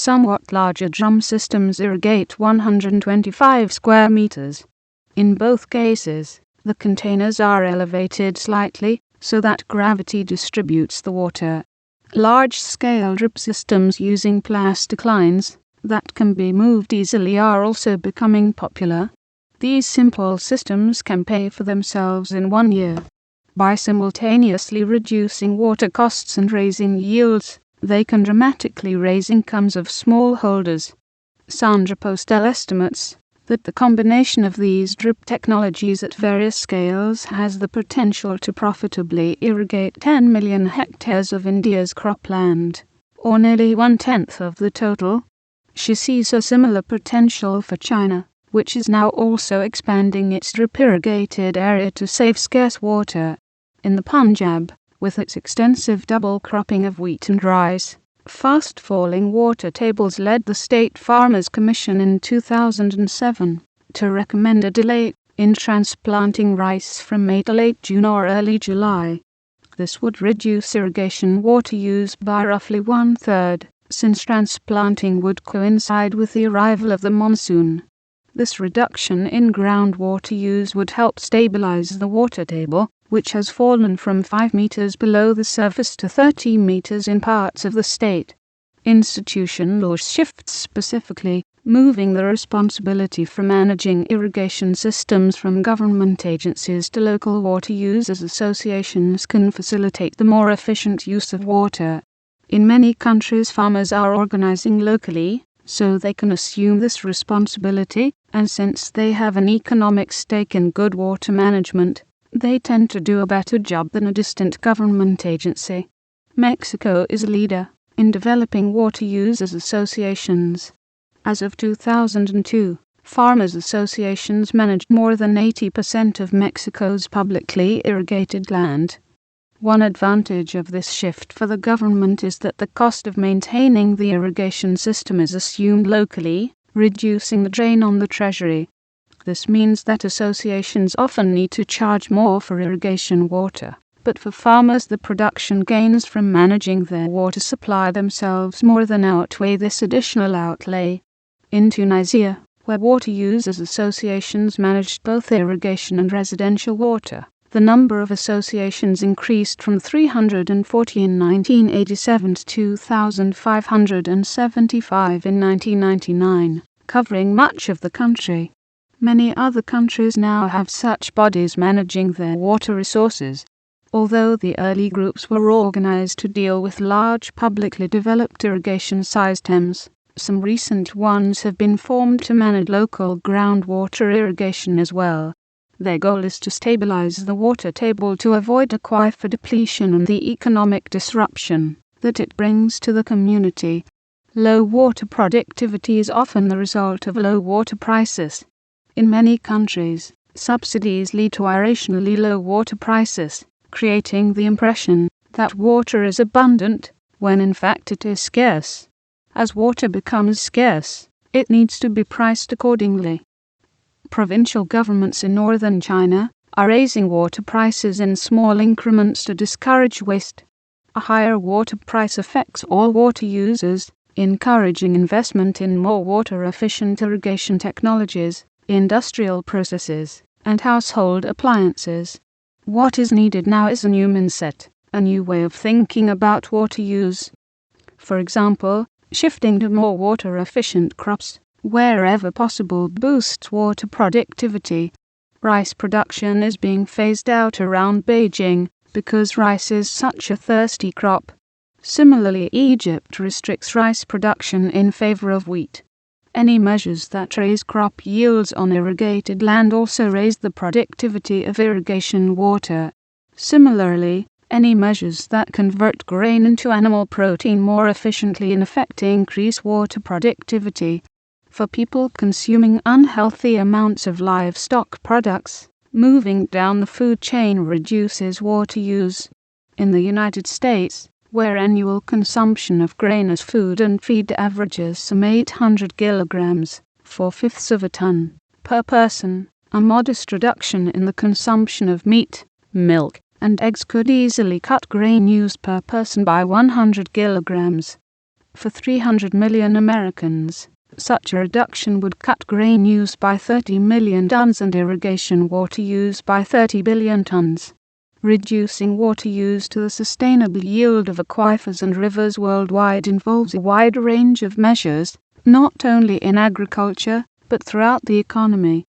Somewhat larger drum systems irrigate 125 square meters. In both cases, the containers are elevated slightly so that gravity distributes the water. Large-scale drip systems using plastic lines that can be moved easily are also becoming popular. These simple systems can pay for themselves in 1 year. By simultaneously reducing water costs and raising yields, they can dramatically raise incomes of smallholders. Sandra Postel estimates that the combination of these drip technologies at various scales has the potential to profitably irrigate 10 million hectares of India's cropland, or nearly 1/10 of the total. She sees a similar potential for China, which is now also expanding its drip-irrigated area to save scarce water. In the Punjab, with its extensive double cropping of wheat and rice, fast-falling water tables led the State Farmers Commission in 2007 to recommend a delay in transplanting rice from May to late June or early July. This would reduce irrigation water use by roughly 1/3, since transplanting would coincide with the arrival of the monsoon. This reduction in groundwater use would help stabilize the water table, which has fallen from 5 meters below the surface to 30 meters in parts of the state. Institutional shifts specifically, moving the responsibility for managing irrigation systems from government agencies to local water users associations can facilitate the more efficient use of water. In many countries, farmers are organizing locally, so they can assume this responsibility, and since they have an economic stake in good water management, they tend to do a better job than a distant government agency. Mexico is a leader in developing water users associations. As of 2002, farmers associations managed more than 80% of Mexico's publicly irrigated land. One advantage of this shift for the government is that the cost of maintaining the irrigation system is assumed locally, reducing the drain on the treasury. This means that associations often need to charge more for irrigation water, but for farmers the production gains from managing their water supply themselves more than outweigh this additional outlay. In Tunisia, where water users associations managed both irrigation and residential water, the number of associations increased from 340 in 1987 to 2,575 in 1999, covering much of the country. Many other countries now have such bodies managing their water resources. Although the early groups were organized to deal with large publicly developed irrigation systems, some recent ones have been formed to manage local groundwater irrigation as well. Their goal is to stabilize the water table to avoid aquifer depletion and the economic disruption that it brings to the community. Low water productivity is often the result of low water prices. In many countries, subsidies lead to irrationally low water prices, creating the impression that water is abundant, when in fact it is scarce. As water becomes scarce, it needs to be priced accordingly. Provincial governments in northern China are raising water prices in small increments to discourage waste. A higher water price affects all water users, encouraging investment in more water-efficient irrigation technologies, industrial processes, and household appliances. What is needed now is a new mindset, a new way of thinking about water use. For example, shifting to more water-efficient crops, wherever possible, boosts water productivity. Rice production is being phased out around Beijing because rice is such a thirsty crop. Similarly, Egypt restricts rice production in favor of wheat. Any measures that raise crop yields on irrigated land also raise the productivity of irrigation water. Similarly, any measures that convert grain into animal protein more efficiently in effect increase water productivity. For people consuming unhealthy amounts of livestock products, moving down the food chain reduces water use. In the United States, where annual consumption of grain as food and feed averages some 800 kilograms, 4/5 of a ton, per person, a modest reduction in the consumption of meat, milk, and eggs could easily cut grain use per person by 100 kilograms. for 300 million Americans. Such a reduction would cut grain use by 30 million tons and irrigation water use by 30 billion tons. Reducing water use to the sustainable yield of aquifers and rivers worldwide involves a wide range of measures, not only in agriculture, but throughout the economy.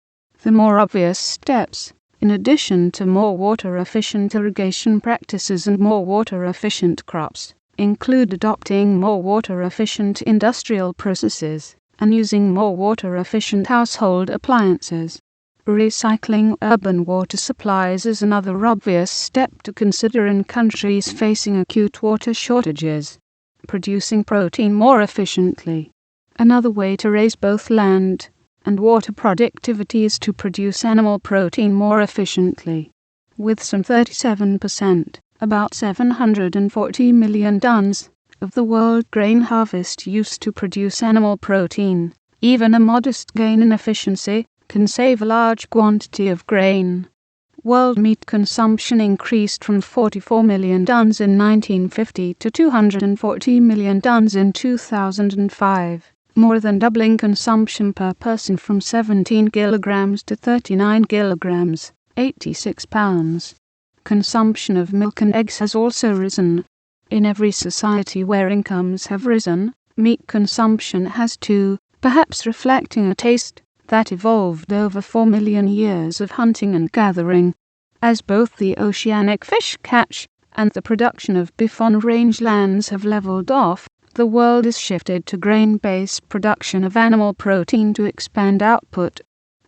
The more obvious steps, in addition to more water-efficient irrigation practices and more water-efficient crops, include adopting more water-efficient industrial processes and using more water-efficient household appliances. Recycling urban water supplies is another obvious step to consider in countries facing acute water shortages. Producing protein more efficiently. Another way to raise both land and water productivity is to produce animal protein more efficiently. With some 37%, about 740 million tons, of the world grain harvest used to produce animal protein, even a modest gain in efficiency can save a large quantity of grain. World meat consumption increased from 44 million tons in 1950 to 240 million tons in 2005, more than doubling consumption per person from 17 kilograms to 39 kilograms, 86 pounds. Consumption of milk and eggs has also risen. In every society where incomes have risen, meat consumption has too, perhaps reflecting a taste that evolved over 4 million years of hunting and gathering. As both the oceanic fish catch and the production of beef on rangelands have leveled off, the world is shifted to grain-based production of animal protein to expand output.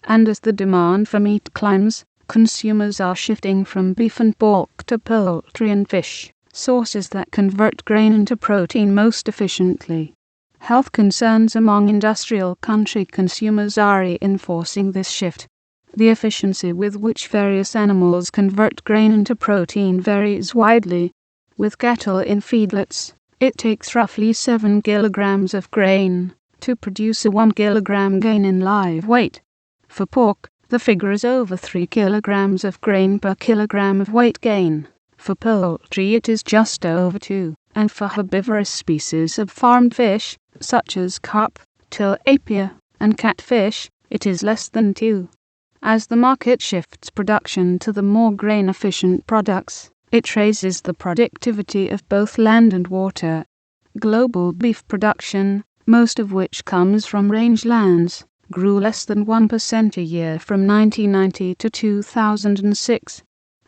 And as the demand for meat climbs, consumers are shifting from beef and pork to poultry and fish, sources that convert grain into protein most efficiently. Health concerns among industrial country consumers are reinforcing this shift. The efficiency with which various animals convert grain into protein varies widely. With cattle in feedlots, it takes roughly 7 kilograms of grain to produce a 1 kilogram gain in live weight. For pork, the figure is over 3 kilograms of grain per kilogram of weight gain. For poultry it is just over 2, and for herbivorous species of farmed fish, such as carp, tilapia, and catfish, it is less than 2. As the market shifts production to the more grain-efficient products, it raises the productivity of both land and water. Global beef production, most of which comes from rangelands, grew less than 1% a year from 1990 to 2006.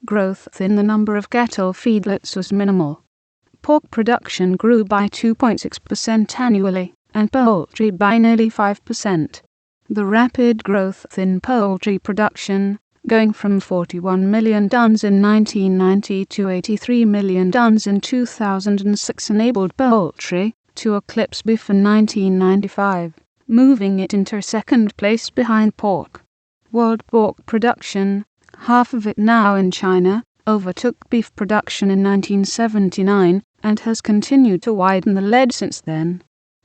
Growth in the number of cattle feedlots was minimal. Pork production grew by 2.6% annually, and poultry by nearly 5%. The rapid growth in poultry production, going from 41 million tons in 1990 to 83 million tons in 2006, enabled poultry to eclipse beef in 1995, moving it into second place behind pork. World pork production, half of it now in China, overtook beef production in 1979 and has continued to widen the lead since then.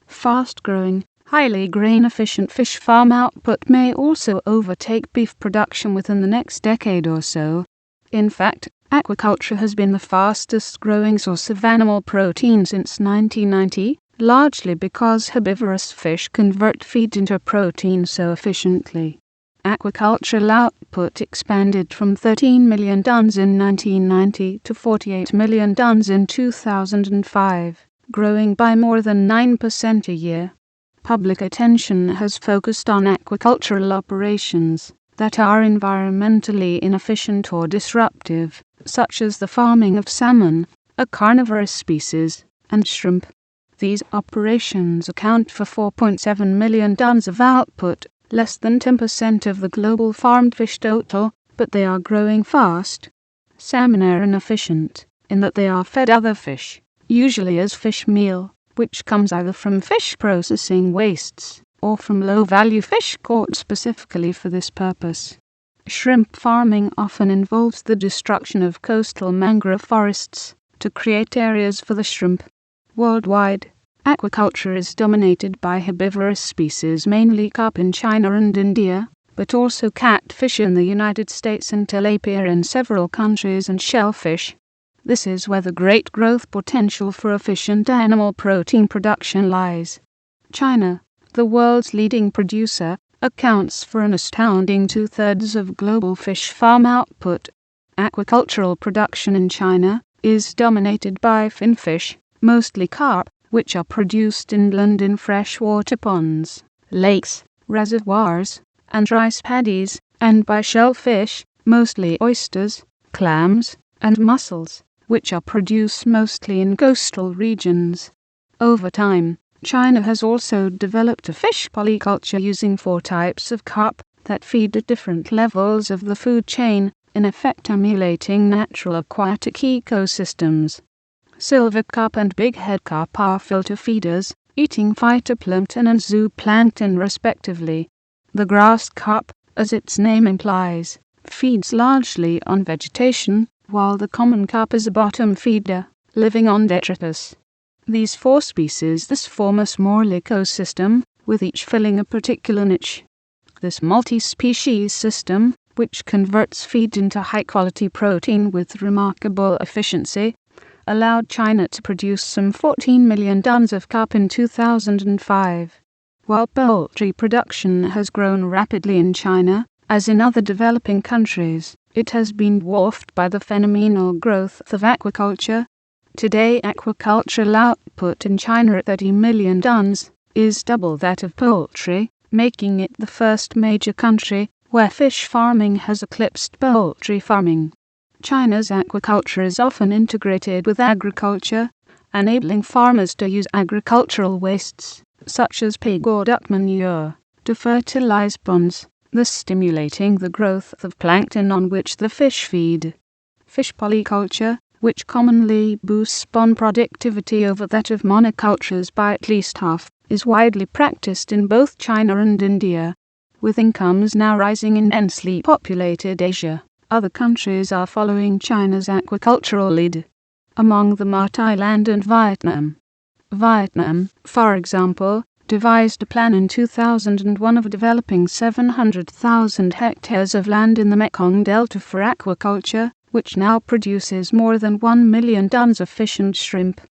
Fast-growing, highly grain-efficient fish farm output may also overtake beef production within the next decade or so. In fact, aquaculture has been the fastest-growing source of animal protein since 1990, largely because herbivorous fish convert feed into protein so efficiently. Aquacultural output expanded from 13 million tons in 1990 to 48 million tons in 2005, growing by more than 9% a year. Public attention has focused on aquacultural operations that are environmentally inefficient or disruptive, such as the farming of salmon, a carnivorous species, and shrimp. These operations account for 4.7 million tons of output, less than 10% of the global farmed fish total, but they are growing fast. Salmon are inefficient in that they are fed other fish, usually as fish meal, which comes either from fish processing wastes or from low-value fish caught specifically for this purpose. Shrimp farming often involves the destruction of coastal mangrove forests to create areas for the shrimp. Worldwide, aquaculture is dominated by herbivorous species, mainly carp in China and India, but also catfish in the United States and tilapia in several countries and shellfish. This is where the great growth potential for efficient animal protein production lies. China, the world's leading producer, accounts for an astounding 2/3 of global fish farm output. Aquacultural production in China is dominated by finfish, mostly carp, which are produced inland in freshwater ponds, lakes, reservoirs, and rice paddies, and by shellfish, mostly oysters, clams, and mussels, which are produced mostly in coastal regions. Over time, China has also developed a fish polyculture using 4 types of carp that feed at different levels of the food chain, in effect emulating natural aquatic ecosystems. Silver carp and bighead carp are filter feeders, eating phytoplankton and zooplankton respectively. The grass carp, as its name implies, feeds largely on vegetation, while the common carp is a bottom feeder, living on detritus. These 4 species thus form a small ecosystem, with each filling a particular niche. This multi-species system, which converts feed into high-quality protein with remarkable efficiency, allowed China to produce some 14 million tons of carp in 2005. While poultry production has grown rapidly in China, as in other developing countries, it has been dwarfed by the phenomenal growth of aquaculture. Today, aquacultural output in China at 30 million tons is double that of poultry, making it the first major country where fish farming has eclipsed poultry farming. China's aquaculture is often integrated with agriculture, enabling farmers to use agricultural wastes, such as pig or duck manure, to fertilize ponds, thus stimulating the growth of plankton on which the fish feed. Fish polyculture, which commonly boosts pond productivity over that of monocultures by at least half, is widely practiced in both China and India. With incomes now rising in densely populated Asia, other countries are following China's aquacultural lead. Among them are Thailand and Vietnam. Vietnam, for example, devised a plan in 2001 of developing 700,000 hectares of land in the Mekong Delta for aquaculture, which now produces more than 1 million tons of fish and shrimp.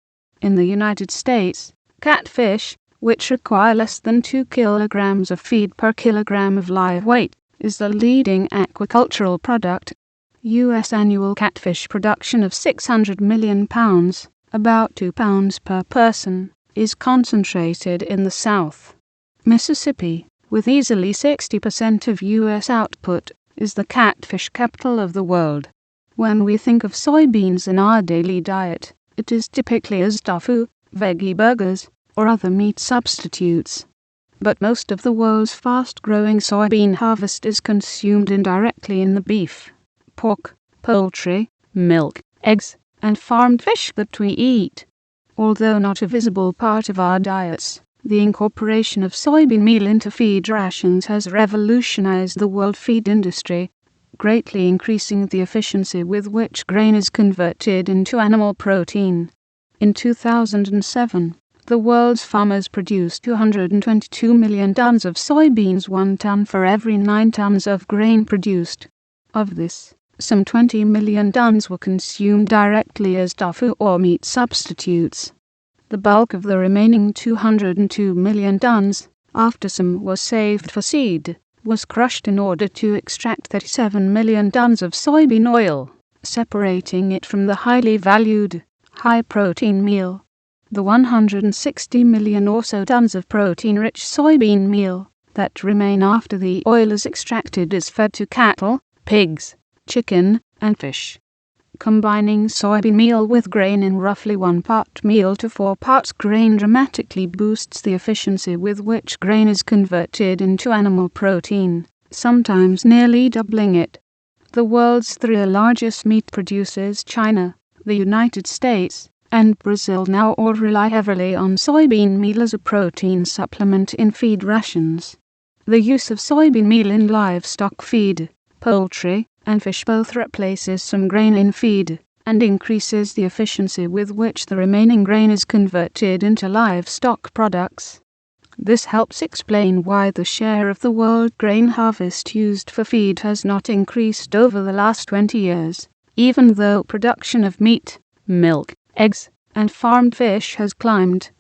In the United States, catfish, which require less than 2 kilograms of feed per kilogram of live weight, is the leading aquacultural product. U.S. annual catfish production of 600 million pounds, about 2 pounds per person, is concentrated in the South. Mississippi, with easily 60% of U.S. output, is the catfish capital of the world. When we think of soybeans in our daily diet, it is typically as tofu, veggie burgers, or other meat substitutes. But most of the world's fast-growing soybean harvest is consumed indirectly in the beef, pork, poultry, milk, eggs, and farmed fish that we eat. Although not a visible part of our diets, the incorporation of soybean meal into feed rations has revolutionized the world feed industry, greatly increasing the efficiency with which grain is converted into animal protein. In 2007, the world's farmers produced 222 million tons of soybeans, 1 ton for every 9 tons of grain produced. Of this, some 20 million tons were consumed directly as tofu or meat substitutes. The bulk of the remaining 202 million tons, after some was saved for seed, was crushed in order to extract 37 million tons of soybean oil, separating it from the highly valued, high-protein meal. The 160 million or so tons of protein-rich soybean meal that remain after the oil is extracted is fed to cattle, pigs, chicken, and fish. Combining soybean meal with grain in roughly 1 part meal to 4 parts grain dramatically boosts the efficiency with which grain is converted into animal protein, sometimes nearly doubling it. The world's 3 largest meat producers, China, the United States, and Brazil, now all rely heavily on soybean meal as a protein supplement in feed rations. The use of soybean meal in livestock feed, poultry, and fish both replaces some grain in feed, and increases the efficiency with which the remaining grain is converted into livestock products. This helps explain why the share of the world grain harvest used for feed has not increased over the last 20 years, even though production of meat, milk, eggs, and farmed fish has climbed.